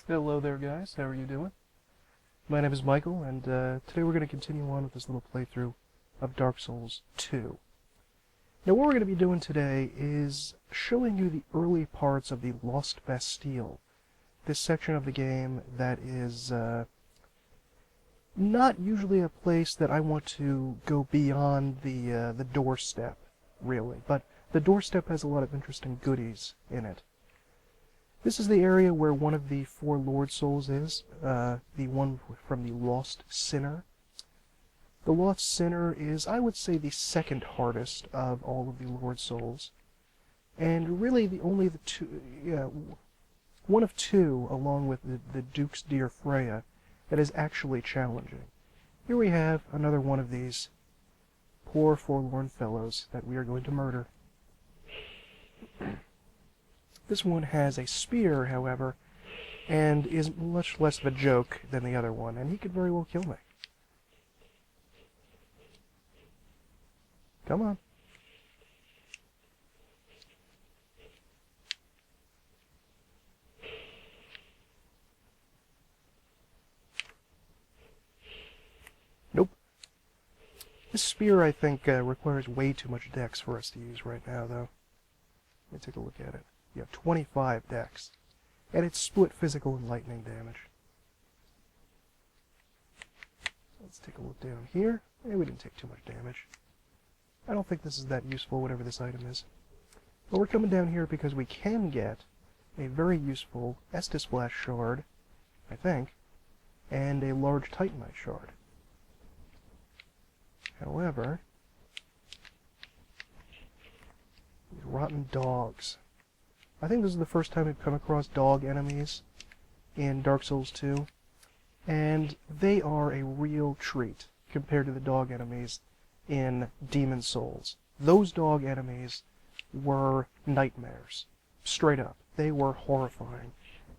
Hello there, guys. How are you doing? My name is Michael, and today we're going to continue on with this little playthrough of Dark Souls 2. Now, what we're going to be doing today is showing you the early parts of the Lost Bastille, this section of the game that is not usually a place that I want to go beyond the doorstep, really, but the doorstep has a lot of interesting goodies in it. This is the area where one of the four Lord Souls is, the one from the Lost Sinner. The Lost Sinner is, I would say, the second hardest of all of the Lord Souls, and really one of two, along with the Duke's Dear Freya, that is actually challenging. Here we have another one of these poor forlorn fellows that we are going to murder. This one has a spear, however, and is much less of a joke than the other one, and he could very well kill me. Come on. Nope. This spear, I think, requires way too much dex for us to use right now, though. Let me take a look at it. You have 25 dex, and it's split physical and lightning damage. Let's take a look down here. Hey, we didn't take too much damage. I don't think this is that useful, whatever this item is. But we're coming down here because we can get a very useful Estus Flash shard, I think, and a large Titanite shard. However, these rotten dogs. I think this is the first time we've come across dog enemies in Dark Souls 2, and they are a real treat compared to the dog enemies in Demon Souls. Those dog enemies were nightmares, straight up. They were horrifying.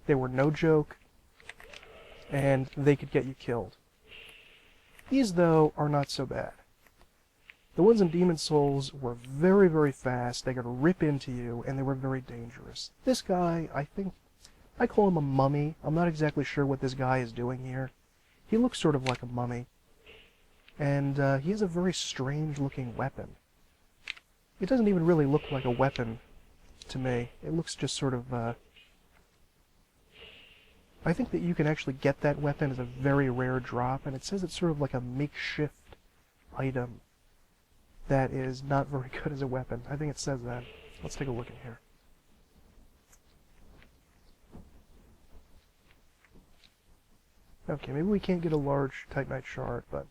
They were no joke, and they could get you killed. These, though, are not so bad. The ones in Demon Souls were very, very fast, they could rip into you, and they were very dangerous. This guy, I call him a mummy. I'm not exactly sure what this guy is doing here. He looks sort of like a mummy. And he has a very strange-looking weapon. It doesn't even really look like a weapon to me. It looks just sort of, I think that you can actually get that weapon as a very rare drop, and it says it's sort of like a makeshift item that is not very good as a weapon. I think it says that. Let's take a look in here. Okay, maybe we can't get a large Titanite shard, but...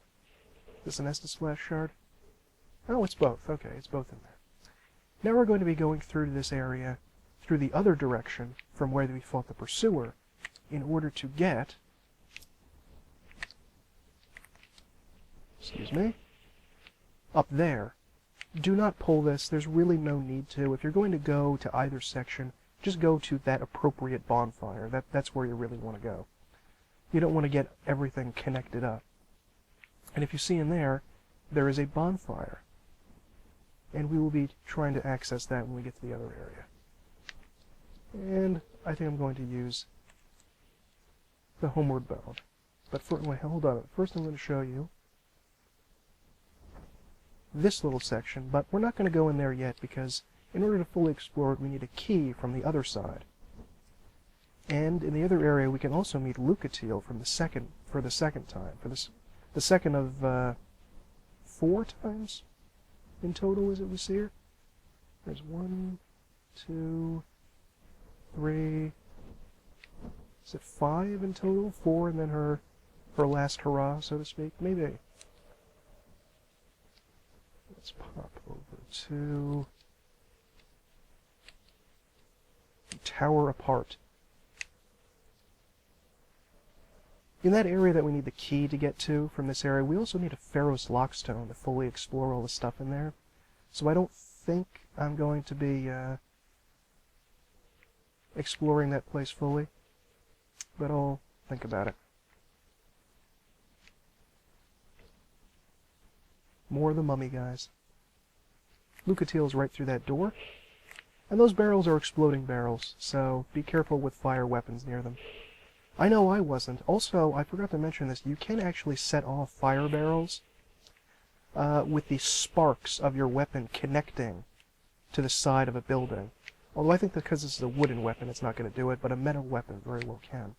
Is this an Estus Flash shard? Oh, it's both. Okay, it's both in there. Now we're going to be going through this area, through the other direction from where we fought the Pursuer, in order to get... Excuse me. Up there. Do not pull this. There's really no need to. If you're going to go to either section, just go to that appropriate bonfire. That's where you really want to go. You don't want to get everything connected up. And if you see in there, there is a bonfire. And we will be trying to access that when we get to the other area. And I think I'm going to use the Homeward Bound. But wait, hold on. First I'm going to show you this little section, but we're not going to go in there yet because in order to fully explore it, we need a key from the other side. And in the other area, we can also meet Lucatiel for the second time. The second of 4 times in total, as it was here. There's 1, 2, 3. Is it 5 in total? 4, and then her last hurrah, so to speak. Maybe. Let's pop over to Tower Apart. In that area that we need the key to get to from this area, we also need a Pharaoh's Lockstone to fully explore all the stuff in there. So I don't think I'm going to be exploring that place fully, but I'll think about it. More of the mummy guys. Lucatiel's right through that door. And those barrels are exploding barrels, so be careful with fire weapons near them. I know I wasn't. Also, I forgot to mention this, you can actually set off fire barrels with the sparks of your weapon connecting to the side of a building. Although I think that because this is a wooden weapon, it's not going to do it, but a metal weapon very well can.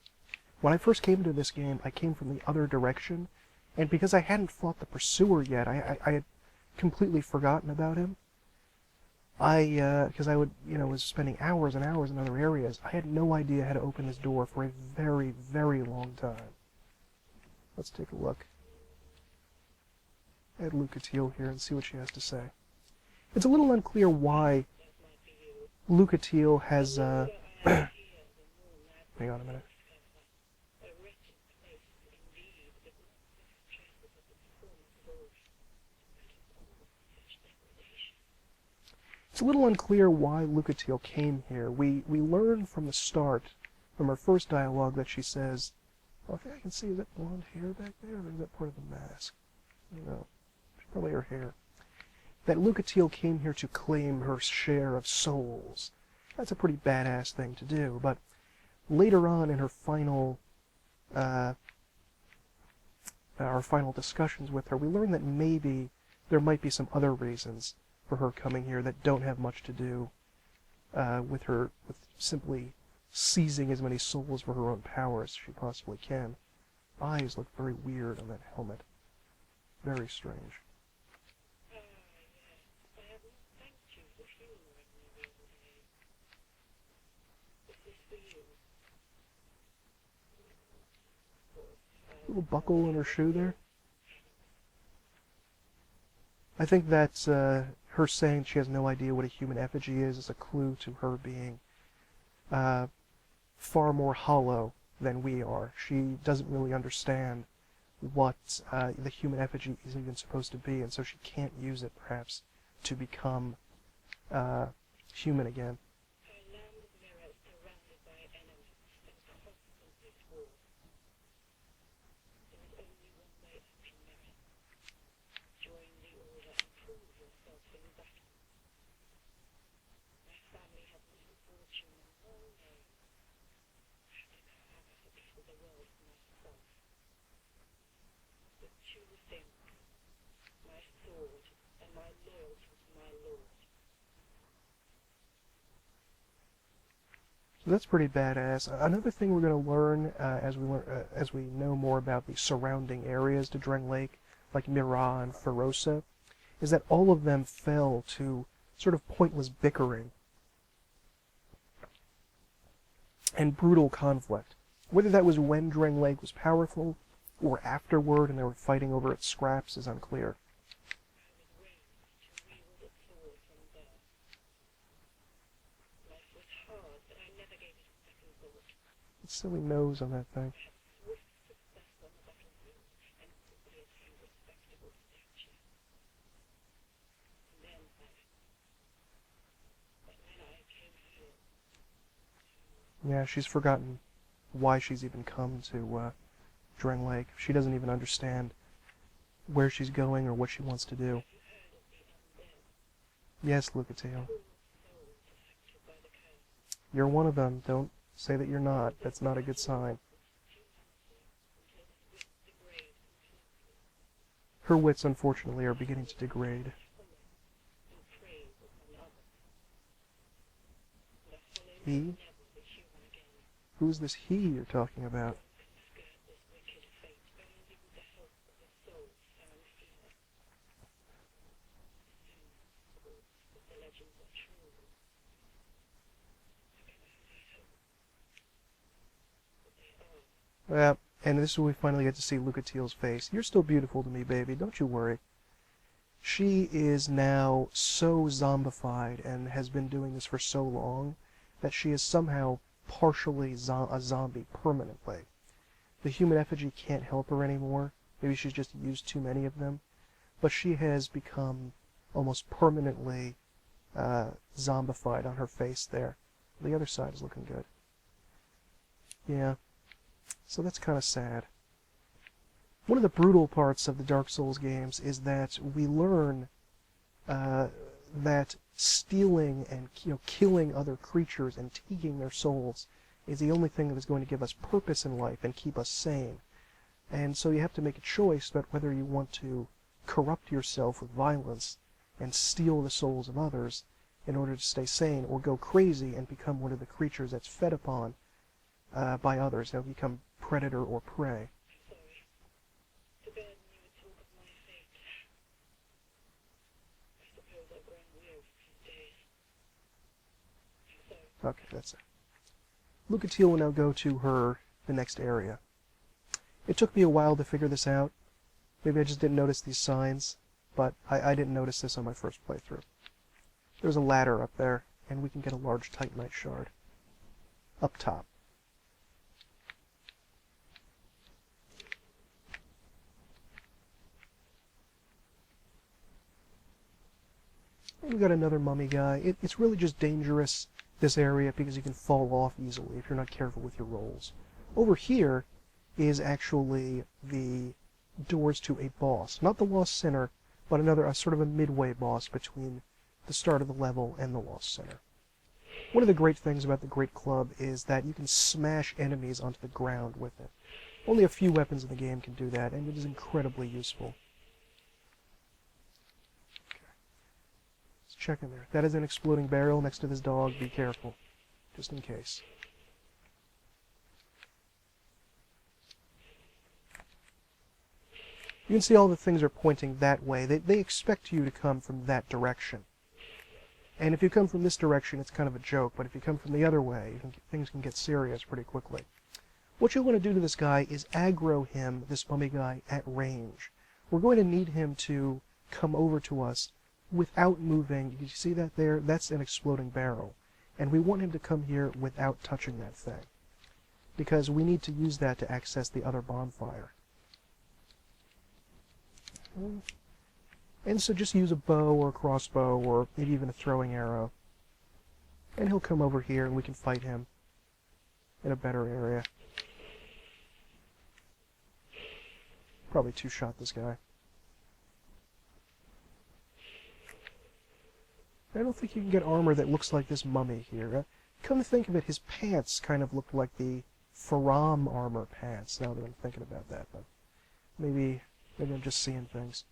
When I first came to this game, I came from the other direction, and because I hadn't fought the Pursuer yet, I had completely forgotten about him. Because I was spending hours and hours in other areas, I had no idea how to open this door for a very, very long time. Let's take a look at Lucatiel here and see what she has to say. It's a little unclear why Lucatiel has, hang on a minute. It's a little unclear why Lucatiel came here. We learn from the start, from her first dialogue, that she says, well, I think I can see, is that blonde hair back there, or is that part of the mask? I don't know. It's probably her hair. That Lucatiel came here to claim her share of souls. That's a pretty badass thing to do, but later on in her final, our final discussions with her, we learn that maybe there might be some other reasons for her coming here that don't have much to do with simply seizing as many souls for her own power as she possibly can. Eyes look very weird on that helmet. Very strange. Little buckle in her shoe there. I think that's her saying she has no idea what a human effigy is a clue to her being far more hollow than we are. She doesn't really understand what the human effigy is even supposed to be, and so she can't use it, perhaps, to become human again. So that's pretty badass. Another thing we're going to learn as we know more about the surrounding areas to Dreng Lake, like Mira and Ferosa, is that all of them fell to sort of pointless bickering and brutal conflict. Whether that was when Dreng Lake was powerful or afterward and they were fighting over its scraps is unclear. Silly nose on that thing. Yeah, she's forgotten why she's even come to Dreng Lake. She doesn't even understand where she's going or what she wants to do. Yes, Lucatiel. You're one of them. Don't say that you're not. That's not a good sign. Her wits, unfortunately, are beginning to degrade. He? Who's this he you're talking about? Well, and this is where we finally get to see Lucatiel's face. You're still beautiful to me, baby. Don't you worry. She is now so zombified and has been doing this for so long that she is somehow partially a zombie permanently. The human effigy can't help her anymore. Maybe she's just used too many of them. But she has become almost permanently zombified on her face there. The other side is looking good. Yeah. So that's kind of sad. One of the brutal parts of the Dark Souls games is that we learn that stealing and killing other creatures and taking their souls is the only thing that is going to give us purpose in life and keep us sane. And so you have to make a choice about whether you want to corrupt yourself with violence and steal the souls of others in order to stay sane, or go crazy and become one of the creatures that's fed upon by others. They'll become predator or prey. Okay, that's it. Lucatiel will now go to the next area. It took me a while to figure this out. Maybe I just didn't notice these signs, but I didn't notice this on my first playthrough. There's a ladder up there, and we can get a large Titanite shard up top. And we got another mummy guy. It's really just dangerous, this area, because you can fall off easily if you're not careful with your rolls. Over here is actually the doors to a boss. Not the Lost Sinner, but a sort of a midway boss between the start of the level and the Lost Sinner. One of the great things about the Great Club is that you can smash enemies onto the ground with it. Only a few weapons in the game can do that, and it is incredibly useful. Let's check in there. That is an exploding barrel next to this dog. Be careful, just in case. You can see all the things are pointing that way. They expect you to come from that direction. And if you come from this direction, it's kind of a joke, but if you come from the other way, things can get serious pretty quickly. What you want to do to this guy is aggro him, this mummy guy, at range. We're going to need him to come over to us without moving. You see that there? That's an exploding barrel. And we want him to come here without touching that thing, because we need to use that to access the other bonfire. And so just use a bow or a crossbow or maybe even a throwing arrow. And he'll come over here and we can fight him in a better area. Probably two-shot this guy. I don't think you can get armor that looks like this mummy here. Come to think of it, his pants kind of look like the Faram armor pants, now that I'm thinking about that. But maybe I'm just seeing things.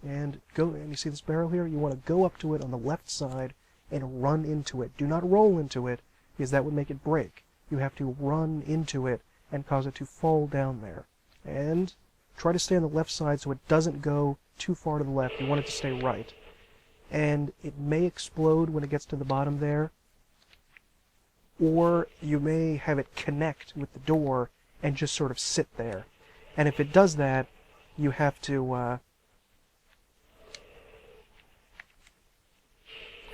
And you see this barrel here? You want to go up to it on the left side and run into it. Do not roll into it, because that would make it break. You have to run into it and cause it to fall down there. And try to stay on the left side so it doesn't go too far to the left. You want it to stay right. And it may explode when it gets to the bottom there, or you may have it connect with the door and just sort of sit there. And if it does that, you have to...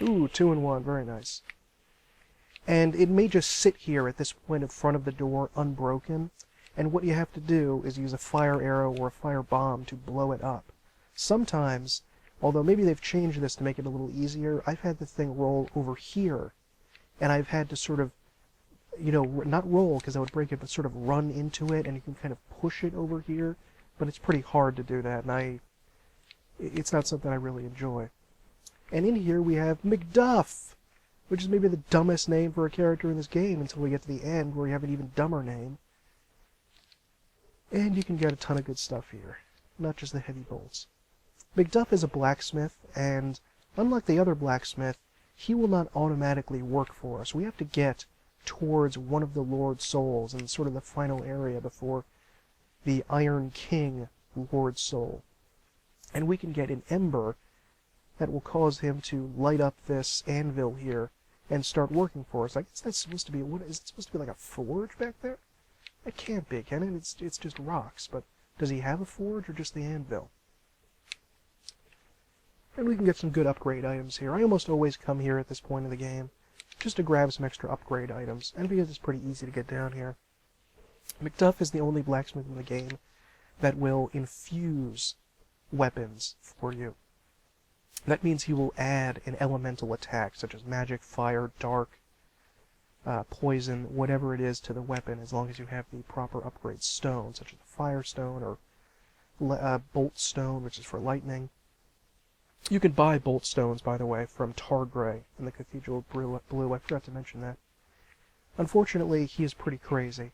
Ooh, 2 in 1, very nice. And it may just sit here at this point in front of the door unbroken, and what you have to do is use a fire arrow or a fire bomb to blow it up. Sometimes, although maybe they've changed this to make it a little easier, I've had the thing roll over here, and I've had to sort of, not roll because I would break it, but sort of run into it, and you can kind of push it over here, but it's pretty hard to do that, and it's not something I really enjoy. And in here we have McDuff, which is maybe the dumbest name for a character in this game until we get to the end where you have an even dumber name. And you can get a ton of good stuff here, not just the heavy bolts. McDuff is a blacksmith, and unlike the other blacksmith, he will not automatically work for us. We have to get towards one of the Lord's souls in sort of the final area before the Iron King Lord's soul. And we can get an ember that will cause him to light up this anvil here and start working for us. I guess that's supposed to be, what is it supposed to be, like a forge back there? It can't be, can it? It's just rocks, but does he have a forge or just the anvil? And we can get some good upgrade items here. I almost always come here at this point of the game just to grab some extra upgrade items, and because it's pretty easy to get down here. McDuff is the only blacksmith in the game that will infuse weapons for you. That means he will add an elemental attack, such as magic, fire, dark, poison, whatever it is to the weapon, as long as you have the proper upgrade stone, such as the fire stone or bolt stone, which is for lightning. You can buy bolt stones, by the way, from Targray in the Cathedral of Blue. I forgot to mention that. Unfortunately, he is pretty crazy.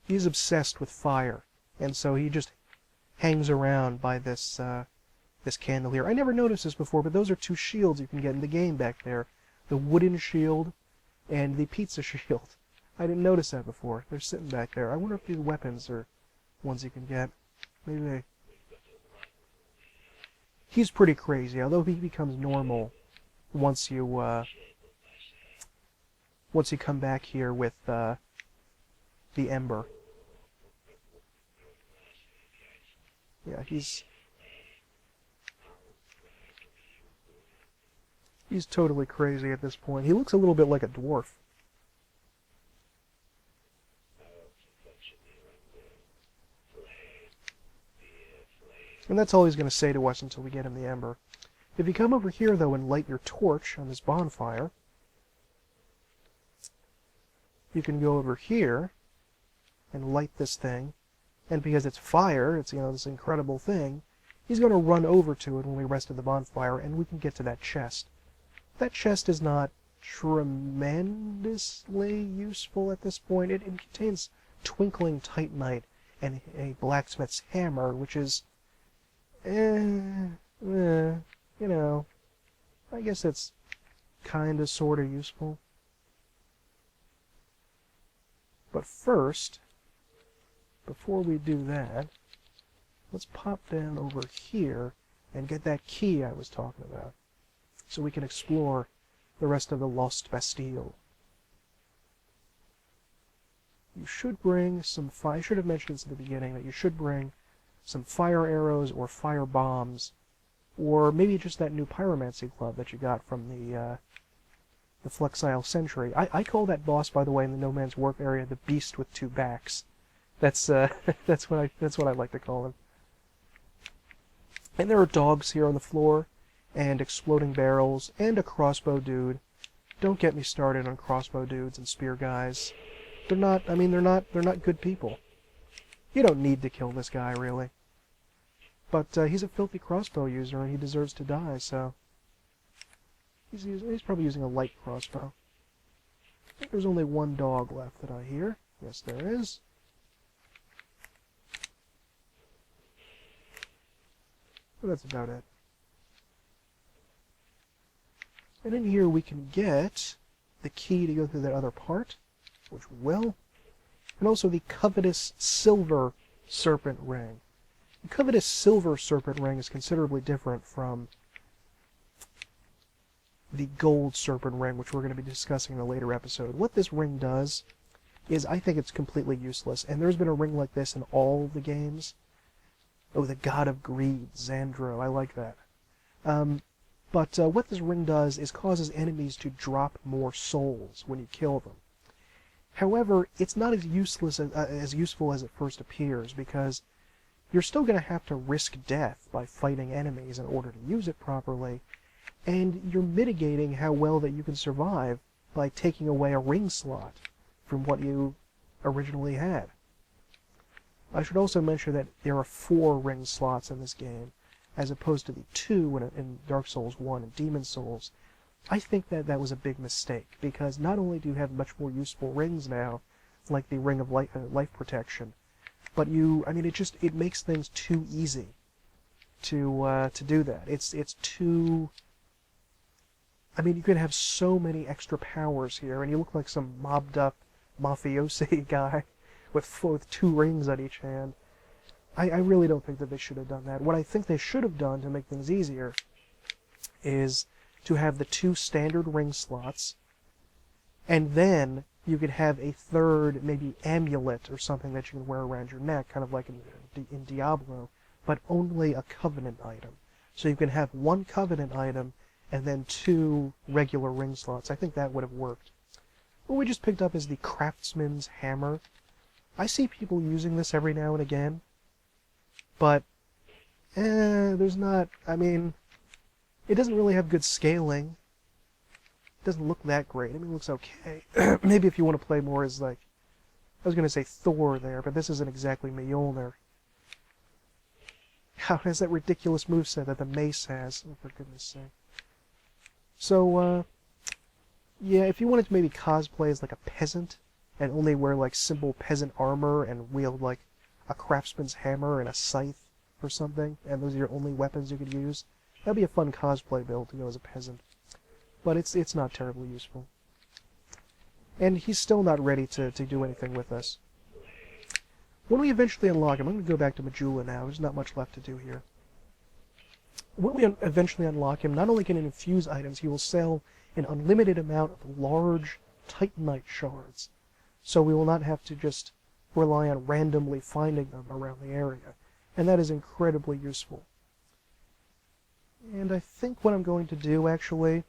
He's obsessed with fire, and so he just hangs around by this this candle here. I never noticed this before, but those are two shields you can get in the game back there. The wooden shield and the pizza shield. I didn't notice that before. They're sitting back there. I wonder if these weapons are ones you can get. Maybe they... He's pretty crazy, although he becomes normal once you come back here with the Ember. Yeah, he's totally crazy at this point. He looks a little bit like a dwarf. And that's all he's going to say to us until we get him the Ember. If you come over here, though, and light your torch on this bonfire, you can go over here and light this thing. And because it's fire, it's, you know, this incredible thing, he's going to run over to it when we rest at the bonfire, and we can get to that chest. That chest is not tremendously useful at this point. It contains twinkling titanite and a blacksmith's hammer, which is, you know, I guess it's kind of sort of useful. But first, before we do that, let's pop down over here and get that key I was talking about, so we can explore the rest of the Lost Bastille. You should bring some fire. I should have mentioned this at the beginning, that you should bring some fire arrows or fire bombs, or maybe just that new pyromancy club that you got from the Flexile Sentry. I call that boss, by the way, in the No Man's Warp area, the Beast with Two Backs. That's that's what I like to call him. And there are dogs here on the floor, and exploding barrels, and a crossbow dude. Don't get me started on crossbow dudes and spear guys. They're not. I mean, they're not good people. You don't need to kill this guy, really. But he's a filthy crossbow user, and he deserves to die. So he's probably using a light crossbow. I think there's only one dog left that I hear. Yes, there is. But that's about it. And in here we can get the key to go through that other part, which we will, and also the covetous silver serpent ring. The covetous silver serpent ring is considerably different from the gold serpent ring, which we're going to be discussing in a later episode. What this ring does is, I think it's completely useless, and there's been a ring like this in all the games. Oh, the God of Greed, Xandro, I like that. But what this ring does is causes enemies to drop more souls when you kill them. However, it's not as useful as it first appears, because you're still going to have to risk death by fighting enemies in order to use it properly, and you're mitigating how well that you can survive by taking away a ring slot from what you originally had. I should also mention that there are 4 ring slots in this game, as opposed to the 2 in Dark Souls 1 and Demon Souls. I think that that was a big mistake, because not only do you have much more useful rings now, like the Ring of Life Protection, but it makes things too easy to do that. It's too... I mean, you can have so many extra powers here, and you look like some mobbed up mafiosi guy with 2 rings on each hand. I really don't think that they should have done that. What I think they should have done to make things easier is to have the 2 standard ring slots, and then you could have a third, maybe amulet or something that you can wear around your neck, kind of like in Diablo, but only a Covenant item. So you can have 1 Covenant item and then 2 regular ring slots. I think that would have worked. What we just picked up is the Craftsman's Hammer. I see people using this every now and again, but there's not, I mean, it doesn't really have good scaling. It doesn't look that great. I mean, it looks okay. Maybe if you want to play more as, like, I was going to say Thor there, but this isn't exactly Mjolnir. How has that ridiculous moveset that the mace has? Oh, for goodness sake. So, yeah, if you wanted to maybe cosplay as like a peasant and only wear like simple peasant armor and wield like a craftsman's hammer and a scythe or something, and those are your only weapons you could use, that'd be a fun cosplay build to go as a peasant. But it's not terribly useful. And he's still not ready to do anything with us. When we eventually unlock him, I'm going to go back to Majula now. There's not much left to do here. When we eventually unlock him, not only can he infuse items, he will sell an unlimited amount of large Titanite shards. So we will not have to just rely on randomly finding them around the area. And that is incredibly useful. And I think what I'm going to do, actually,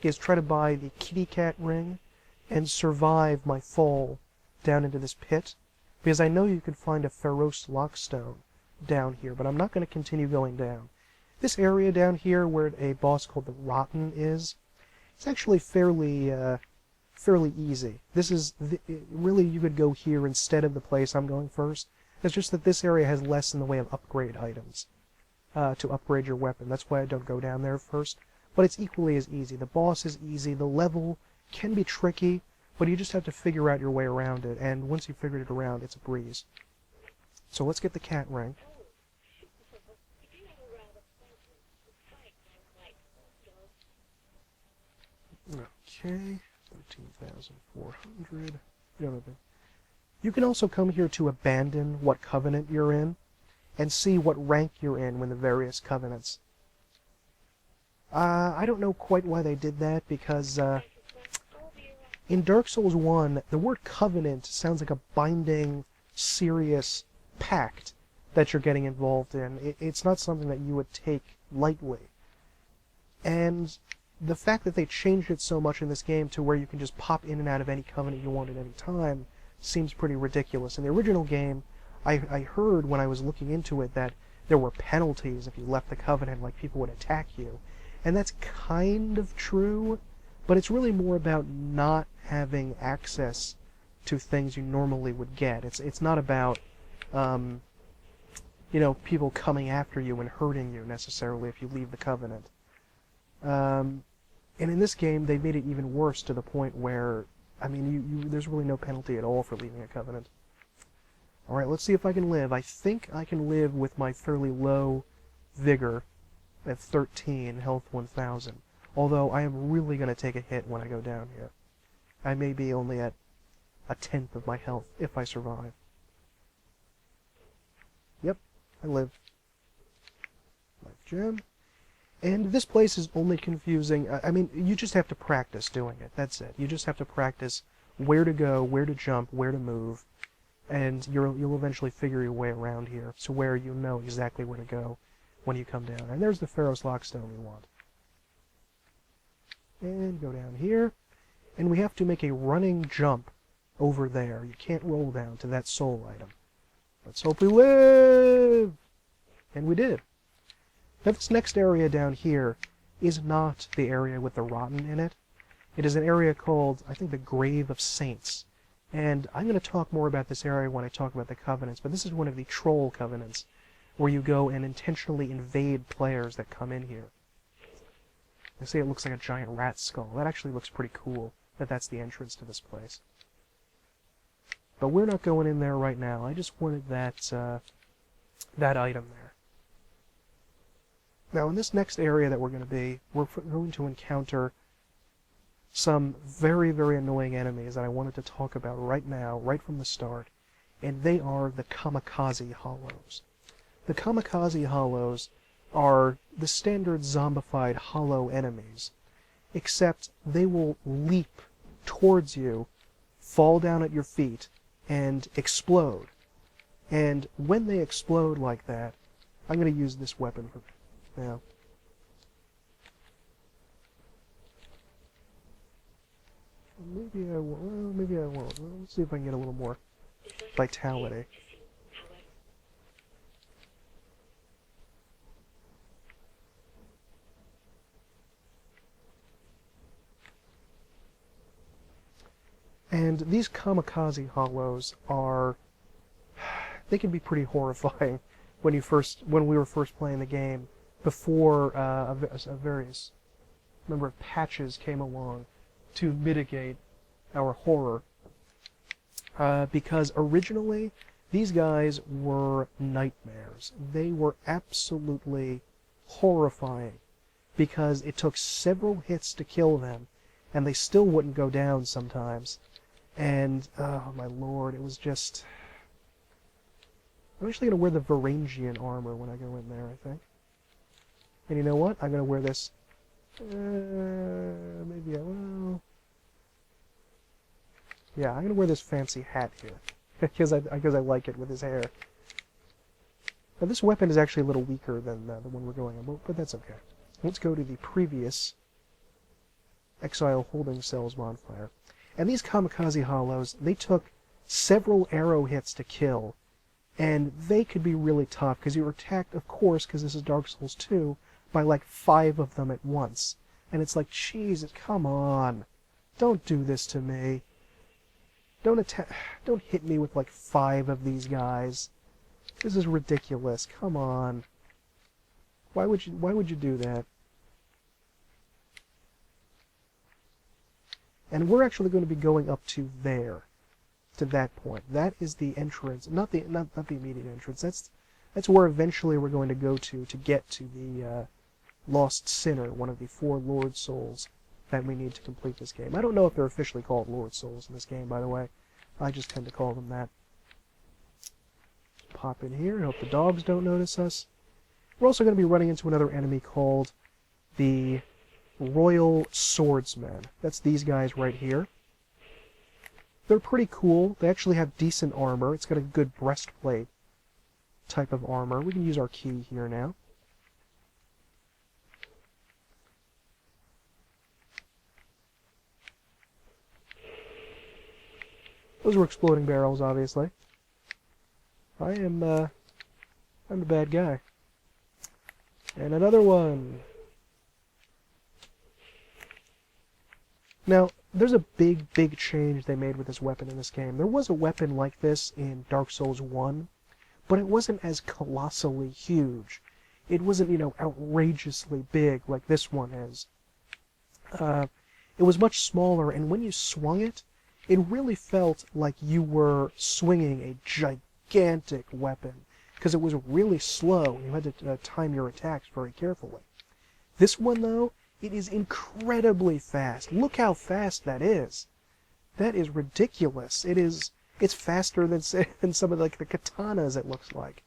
is try to buy the kitty cat ring and survive my fall down into this pit. Because I know you can find a Pharos lockstone down here, but I'm not going to continue going down. This area down here where a boss called the Rotten is, it's actually fairly easy. This is really, you could go here instead of the place I'm going first. It's just that this area has less in the way of upgrade items to upgrade your weapon. That's why I don't go down there first. But it's equally as easy. The boss is easy. The level can be tricky, but you just have to figure out your way around it. And once you've figured it around, it's a breeze. So let's get the cat ring. Okay, 13,400. You can also come here to abandon what covenant you're in, and see what rank you're in when the various covenants. I don't know quite why they did that, because in Dark Souls 1, the word covenant sounds like a binding, serious pact that you're getting involved in. It's not something that you would take lightly. And the fact that they changed it so much in this game to where you can just pop in and out of any covenant you want at any time seems pretty ridiculous. In the original game, I heard when I was looking into it that there were penalties if you left the covenant, like people would attack you. And that's kind of true, but it's really more about not having access to things you normally would get. It's not about, people coming after you and hurting you necessarily if you leave the covenant. And in this game, they made it even worse to the point where, there's really no penalty at all for leaving a covenant. Alright, let's see if I can live. I think I can live with my fairly low vigor at 13, health 1,000. Although I am really going to take a hit when I go down here. I may be only at a tenth of my health if I survive. Yep, I live. Life gem. And this place is only confusing. You just have to practice doing it. That's it. You just have to practice where to go, where to jump, where to move. And you'll eventually figure your way around here to where you know exactly where to go when you come down. And there's the Pharos lockstone we want. And go down here. And we have to make a running jump over there. You can't roll down to that soul item. Let's hope we live! And we did. Now this next area down here is not the area with the Rotten in it. It is an area called, I think, the Grave of Saints. And I'm going to talk more about this area when I talk about the covenants, but this is one of the troll covenants, where you go and intentionally invade players that come in here. They say it looks like a giant rat skull. That actually looks pretty cool, that's the entrance to this place. But we're not going in there right now. I just wanted that item there. Now, in this next area that we're going to be, we're going to encounter some very, very annoying enemies that I wanted to talk about right now, right from the start, and they are the Kamikaze Hollows. The Kamikaze Hollows are the standard zombified hollow enemies, except they will leap towards you, fall down at your feet, and explode. And when they explode like that, I'm going to use this weapon for now. Maybe I won't. Well, maybe I won't. Well, let's see if I can get a little more vitality. And these Kamikaze Hollows are... they can be pretty horrifying when we were first playing the game, before various number of patches came along to mitigate our horror. Because originally, these guys were nightmares. They were absolutely horrifying, because it took several hits to kill them, and they still wouldn't go down sometimes. And, oh my lord, it was just... I'm actually going to wear the Varangian armor when I go in there, I think. And you know what? I'm going to wear this... maybe I will... Yeah, I'm going to wear this fancy hat here. because I like it with his hair. Now this weapon is actually a little weaker than the one we're going on, but that's okay. Let's go to the previous Exile Holding Cells bonfire. And these Kamikaze Hollows, they took several arrow hits to kill, and they could be really tough, because you're attacked, of course, because this is Dark Souls 2, by like 5 of them at once. And it's like, Jesus, come on. Don't do this to me. Don't hit me with like 5 of these guys. This is ridiculous. Come on. Why would you do that? And we're actually going to be going up to there, to that point. That is the entrance, not the immediate entrance. That's where eventually we're going to go to get to the Lost Sinner, one of the 4 Lord Souls that we need to complete this game. I don't know if they're officially called Lord Souls in this game, by the way. I just tend to call them that. Pop in here and hope the dogs don't notice us. We're also going to be running into another enemy called the Royal Swordsmen. That's these guys right here. They're pretty cool. They actually have decent armor. It's got a good breastplate type of armor. We can use our key here now. Those were exploding barrels, obviously. I'm a bad guy. And another one. Now, there's a big, big change they made with this weapon in this game. There was a weapon like this in Dark Souls 1, but it wasn't as colossally huge. It wasn't, outrageously big like this one is. It was much smaller, and when you swung it, it really felt like you were swinging a gigantic weapon, because it was really slow, and you had to time your attacks very carefully. This one, though, it is incredibly fast. Look how fast that is. That is ridiculous. It's faster than some of the katanas, it looks like.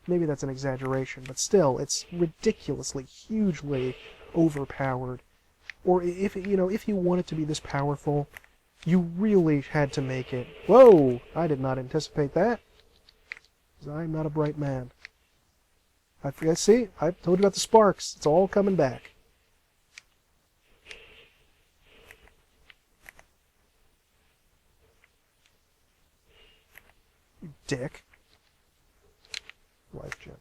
Maybe that's an exaggeration, but still, it's ridiculously, hugely overpowered. Or if you want it to be this powerful, you really had to make it. Whoa! I did not anticipate that. Because I'm not a bright man. I forget. See? I told you about the sparks. It's all coming back. You dick. Life gem.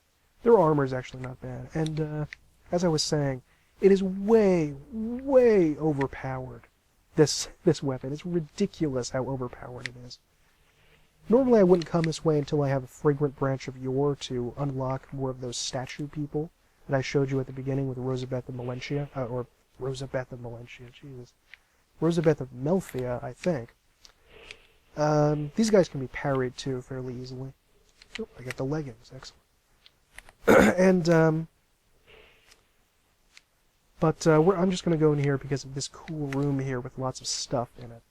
Their armor is actually not bad. And, as I was saying, it is way, way overpowered. This weapon. It's ridiculous how overpowered it is. Normally I wouldn't come this way until I have a Fragrant Branch of Yore to unlock more of those statue people that I showed you at the beginning with Rosabeth of Melentia, or Rosabeth of Melentia, Jesus. Rosabeth of Melfia, I think. These guys can be parried too fairly easily. Oh, I get the leggings, excellent. And, But I'm just going to go in here because of this cool room here with lots of stuff in it.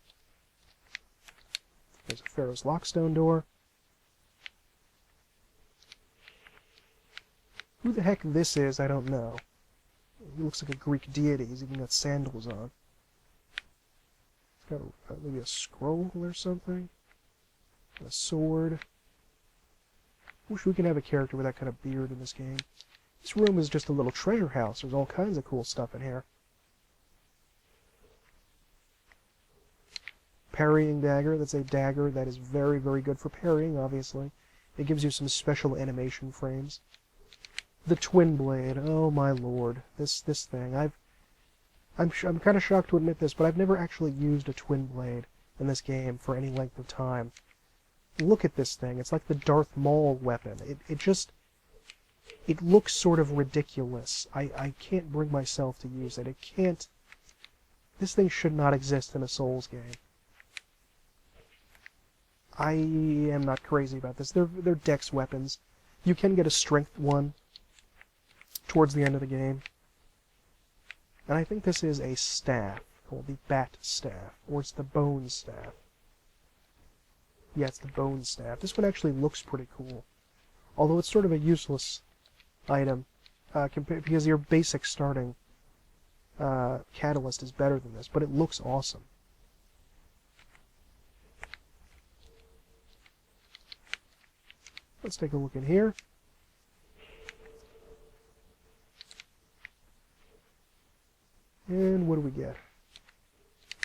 There's a Pharaoh's Lockstone door. Who the heck this is, I don't know. He looks like a Greek deity. He's even got sandals on. He's got maybe a scroll or something. A sword. Wish we could have a character with that kind of beard in this game. This room is just a little treasure house. There's all kinds of cool stuff in here. Parrying dagger. That's a dagger that is very, very good for parrying, obviously. It gives you some special animation frames. The twin blade. Oh my lord. This thing. I'm kind of shocked to admit this, but I've never actually used a twin blade in this game for any length of time. Look at this thing. It's like the Darth Maul weapon. It looks sort of ridiculous. I can't bring myself to use it. It can't This thing should not exist in a Souls game. I am not crazy about this. They're dex weapons. You can get a strength one towards the end of the game. And I think this is a staff called the Bat Staff, or it's the Bone Staff. Yeah, it's the Bone Staff. This one actually looks pretty cool. Although it's sort of a useless item, because your basic starting catalyst is better than this, but it looks awesome. Let's take a look in here. And what do we get?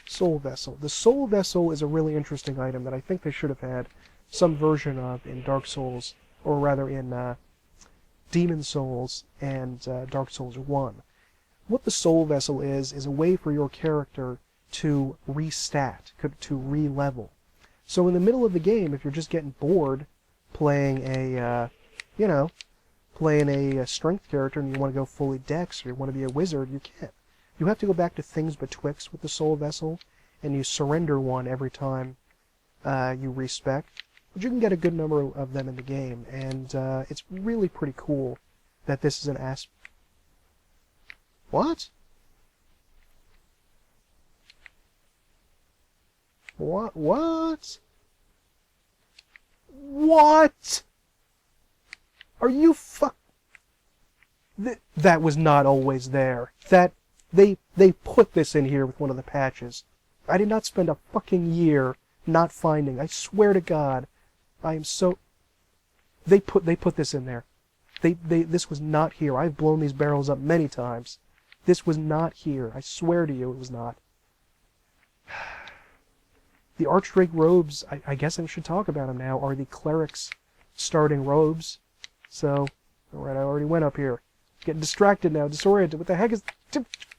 Soul Vessel. The Soul Vessel is a really interesting item that I think they should have had some version of in Dark Souls, or rather in Demon Souls and Dark Souls 1. What the Soul Vessel is a way for your character to restat, to re-level. So in the middle of the game, if you're just getting bored playing a strength character and you want to go fully dex, or you want to be a wizard, you can't. You have to go back to things betwixt with the Soul Vessel, and you surrender one every time you respec. But you can get a good number of them in the game, and it's really pretty cool that this is an What? What? What? What? Are you That was not always there. They put this in here with one of the patches. I did not spend a fucking year not finding. I swear to God, I am so. They put this in there. This was not here. I've blown these barrels up many times. This was not here. I swear to you, it was not. The Archdrake robes, I guess I should talk about them now, are the cleric's starting robes. So, alright, I already went up here. Getting distracted now, disoriented. What the heck is...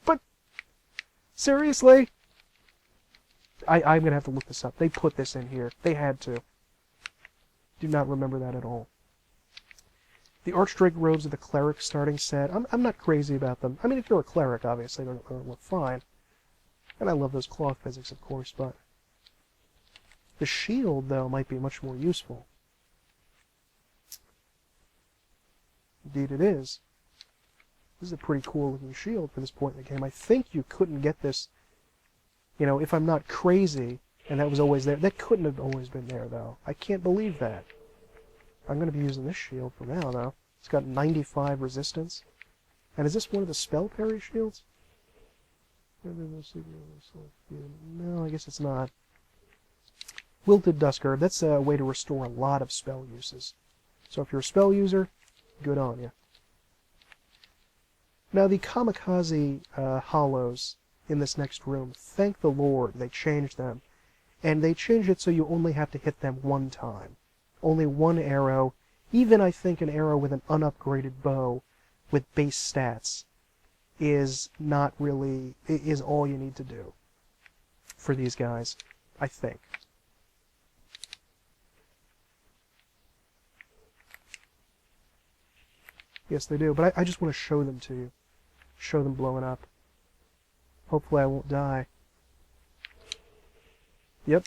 But... Seriously? I'm gonna have to look this up. They put this in here. They had to. Do not remember that at all. The Archdrake robes are the cleric starting set. I'm not crazy about them. I mean, if you're a cleric, obviously, they're going to look fine. And I love those cloth physics, of course, but... The shield, though, might be much more useful. Indeed it is. This is a pretty cool looking shield for this point in the game. I think you couldn't get this, if I'm not crazy, and that was always there. That couldn't have always been there, though. I can't believe that. I'm going to be using this shield for now, though. It's got 95 resistance. And is this one of the spell parry shields? No, I guess it's not. Wilted Dusker. That's a way to restore a lot of spell uses. So if you're a spell user, good on you. Now the Kamikaze hollows in this next room, thank the Lord they changed them. And they changed it so you only have to hit them one time. Only one arrow, even I think an arrow with an unupgraded bow with base stats is not really, is all you need to do for these guys, I think. Yes, they do, but I just want to show them to you. Show them blowing up. Hopefully I won't die. Yep.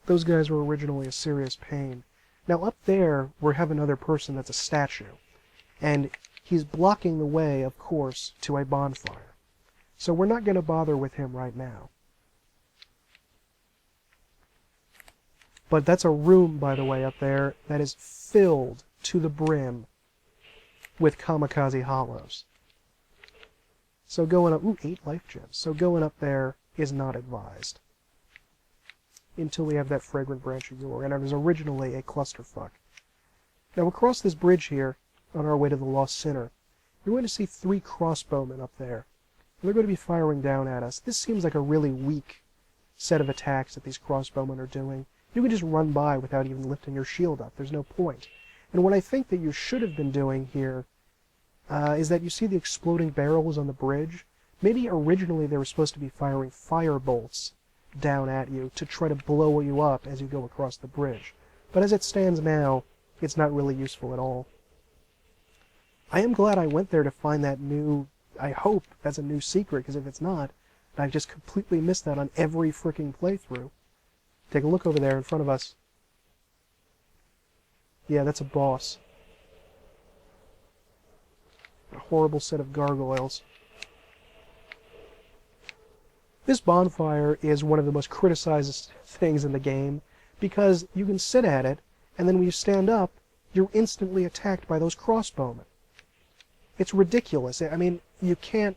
Those guys were originally a serious pain. Now up there, we have another person that's a statue. And he's blocking the way, of course, to a bonfire. So we're not going to bother with him right now. But that's a room, by the way, up there that is filled to the brim with Kamikaze hollows. So going up... Ooh, 8 life gems. So going up there is not advised. Until we have that fragrant branch of yore. And it was originally a clusterfuck. Now across this bridge here, on our way to the Lost Sinner, you're going to see 3 crossbowmen up there. And they're going to be firing down at us. This seems like a really weak set of attacks that these crossbowmen are doing. You can just run by without even lifting your shield up. There's no point. And what I think that you should have been doing here is that you see the exploding barrels on the bridge. Maybe originally they were supposed to be firing fire bolts down at you to try to blow you up as you go across the bridge. But as it stands now, it's not really useful at all. I am glad I went there to find that new I hope that's a new secret, because if it's not, I've just completely missed that on every freaking playthrough. Take a look over there in front of us. Yeah, that's a boss. A horrible set of gargoyles. This bonfire is one of the most criticized things in the game, because you can sit at it, and then when you stand up, you're instantly attacked by those crossbowmen. It's ridiculous. I mean, you can't...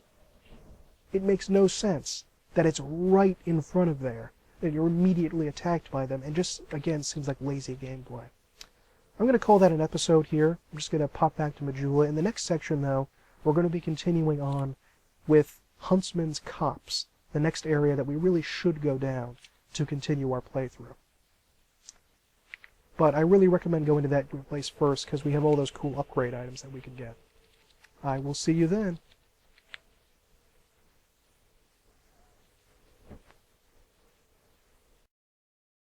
It makes no sense that it's right in front of there, that you're immediately attacked by them, and just, again, seems like lazy gameplay. I'm going to call that an episode here. I'm just going to pop back to Majula. In the next section, though, we're going to be continuing on with Huntsman's Copse, the next area that we really should go down to continue our playthrough. But I really recommend going to that place first, because we have all those cool upgrade items that we can get. I will see you then.